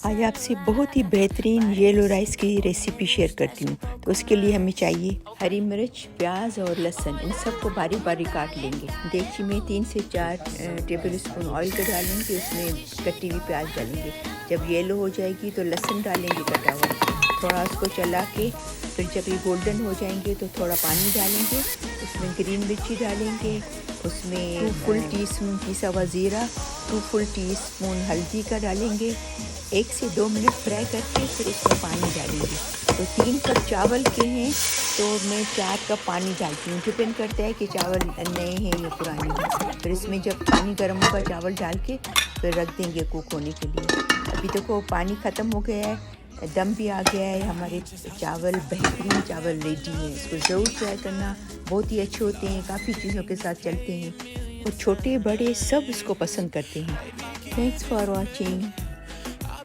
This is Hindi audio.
आज आपसे बहुत ही बेहतरीन येलो राइस की रेसिपी शेयर करती हूँ। तो उसके लिए हमें चाहिए हरी मिर्च, प्याज और लहसुन, इन सबको बारीक बारीक काट लेंगे। देगची में 3 से 4 टेबल स्पून ऑयल का डालेंगे, उसमें कटी हुई प्याज डालेंगे। जब येलो हो जाएगी तो लहसुन डालेंगे कटा हुआ, थोड़ा उसको चला के फिर जब ये गोल्डन हो जाएंगे तो थोड़ा पानी डालेंगे, उसमें ग्रीन मिर्ची डालेंगे, उसमें 2 फुल टीस्पून पिसा हुआ ज़ीरा, 2 फुल टीस्पून हल्दी का डालेंगे। 1 से 2 मिनट फ्राई करके फिर उसमें पानी डालेंगे। तो 3 कप चावल के हैं तो मैं 4 कप पानी डालती हूँ, डिपेंड करता है कि चावल नए हैं या पुराने हैं। फिर इसमें जब पानी गर्म होगा चावल डाल के फिर रख देंगे कुक होने के लिए। अभी देखो पानी ख़त्म हो गया है, दम भी आ गया है, हमारे चावल बेहतरीन चावल रेडी हैं। इसको ज़रूर ट्राई करना, बहुत ही अच्छे होते हैं, काफ़ी चीज़ों के साथ चलते हैं और छोटे बड़े सब इसको पसंद करते हैं। Thanks for watching.